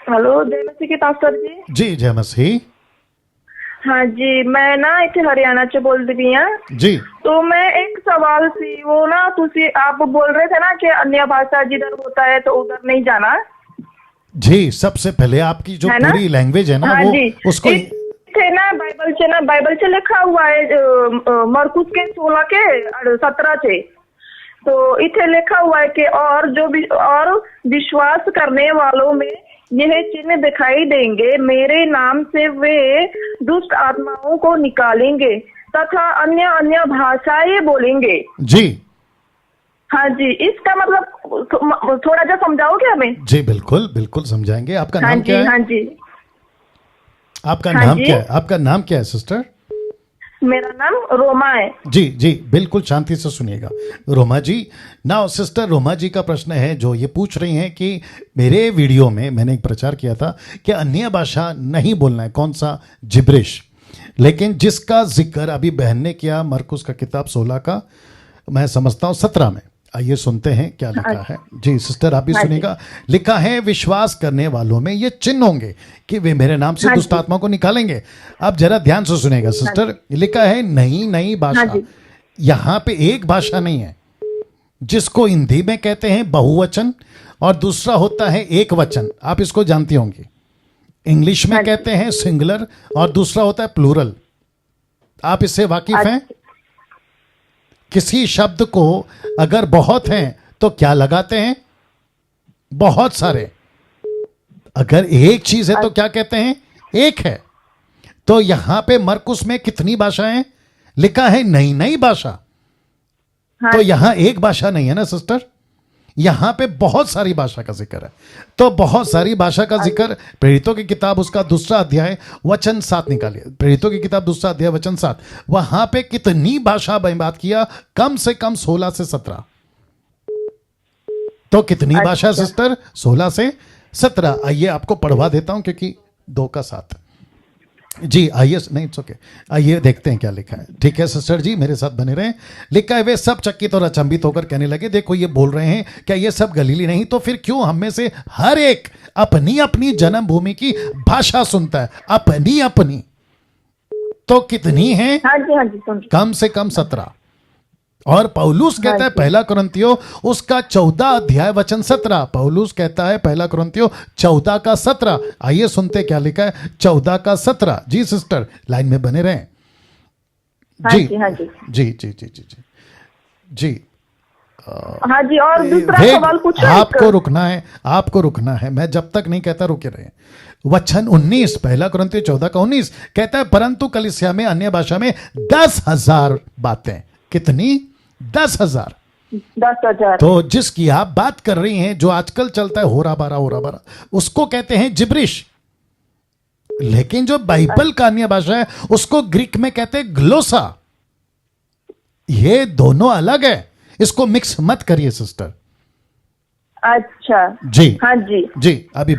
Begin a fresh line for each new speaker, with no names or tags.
Hello जय मसीह की pastor जी।
जी जय मसीह।
हाँ जी, मैं ना इतने हरियाणा से बोल रही हूँ।
जी
तो मैं एक सवाल सी वो ना तुसी आप बोल रहे थे ना कि अन्य भाषा जिधर होता है तो उधर नहीं जाना,
जी, सबसे पहले आपकी जो
है ना?
पूरी लैंग्वेज है ना
हाँ
वो
जी।
उसको
इथे ना बाइबल से लिखा हुआ है मरकुस के 16 के 17 से। तो इथे लिखा हुआ है कि और विश्वास करने वालों में यह चिन्ह दिखाई देंगे, मेरे नाम से वे दुष्ट आत्माओं को निकालेंगे तथा अन्य अन्य भाषाएं बोलेंगे।
जी
हाँ जी, इसका मतलब थोड़ा सा समझाओगे हमें?
जी बिल्कुल बिल्कुल समझाएंगे। आपका
हाँ
नाम क्या
जी,
है?
हाँ जी,
आपका
हाँ
नाम
जी।
क्या है? आपका नाम क्या है सिस्टर?
मेरा नाम रोमा है।
जी जी बिल्कुल शांति से सुनिएगा रोमा जी। नाउ सिस्टर रोमा जी का प्रश्न है जो ये पूछ रही हैं कि मेरे वीडियो में मैंने एक प्रचार किया था कि अन्य भाषा नहीं बोलना है, कौन सा? जिब्रिश। लेकिन जिसका जिक्र अभी बहन ने किया मरकुस का किताब 16 का, मैं समझता हूँ 17 में, आइए सुनते हैं क्या लिखा है। जी सिस्टर आप भी
हाँ जी,
सुनिएगा। लिखा है विश्वास करने वालों में ये चिन्ह होंगे कि वे मेरे नाम से
हाँ
दुष्ट
जी,
आत्मा को निकालेंगे। आप जरा ध्यान से सुनिएगा
हाँ
सिस्टर। लिखा है नई नई
हाँ
भाषा।
जी,
यहाँ पे एक भाषा नहीं है जिसको हिंदी में कहते हैं बहुवचन और दूसरा होता है एक वचन, आप इसको जानती होंगी। इंग्लिश में
हाँ जी।
कहते हैं सिंगुलर और दूसरा होता है प्लूरल। आप इससे वाकिफ हैं?
अच्छा,
किसी शब्द को अगर बहुत हैं तो क्या लगाते हैं? बहुत सारे। अगर एक चीज है तो क्या कहते हैं? एक है। तो यहां पे मरकुस में कितनी भाषाएं? लिखा है नई नई भाषा।
हाँ
तो
जी,
यहां एक भाषा नहीं है ना सिस्टर, यहां पे बहुत सारी भाषा का जिक्र है। तो बहुत सारी भाषा का जिक्र प्रेरितों की किताब उसका दूसरा अध्याय वचन 7 निकालिए। प्रेरितों की किताब दूसरा अध्याय वचन 7, वहां पे कितनी भाषा बात किया? कम से कम 16 से 17। तो कितनी भाषा
अच्छा,
सिस्टर? 16 से 17। आइए आपको पढ़वा देता हूं क्योंकि 2 का 7। जी आइए, नहीं इट्स ओके। आइए देखते हैं क्या लिखा है। ठीक है सिस्टर जी मेरे साथ बने रहें। लिखा है वे सब चकित और अचंभित होकर कहने लगे, देखो ये बोल रहे हैं क्या ये सब गलीली नहीं? तो फिर क्यों हम में से हर एक अपनी अपनी जन्मभूमि की भाषा सुनता है? अपनी अपनी। तो कितनी है?
हाँ जी, हाँ जी, सुन रही
कम से कम 17। और पौलुस
हूँ। हाँ
कहता है
जी,
पहला कुरिन्थियों उसका 14 अध्याय वचन 17। पौलुस कहता है पहला कुरिन्थियों 14 का 17। आइए सुनते क्या लिखा है 14 का 17। जी सिस्टर लाइन में बने रहें।
हाँ
जी
जी, हाँ जी,
जी जी जी जी जी जी।
हाँ जी। और दूसरा
वेग,
सवाल पूछो
आपको
एक।
रुकना है, आपको रुकना है। मैं जब तक नहीं कहता रुके रहे। वचन 19 पहला कुरिन्थियों 14 का 19 कहता है परंतु कलीसिया में अन्य भाषा में 10,000 बातें। कितनी? 10,000।
10,000।
तो जिसकी आप बात कर रही हैं जो आजकल चलता है होरा बारा उसको कहते हैं जिब्रिश। लेकिन जो बाइबल का अन्य भाषा है उसको ग्रीक में कहते हैं ग्लोसा। ये दोनों अलग है, इसको मिक्स मत करिए सिस्टर।
अच्छा,
जी
हाँ जी।
जी अभी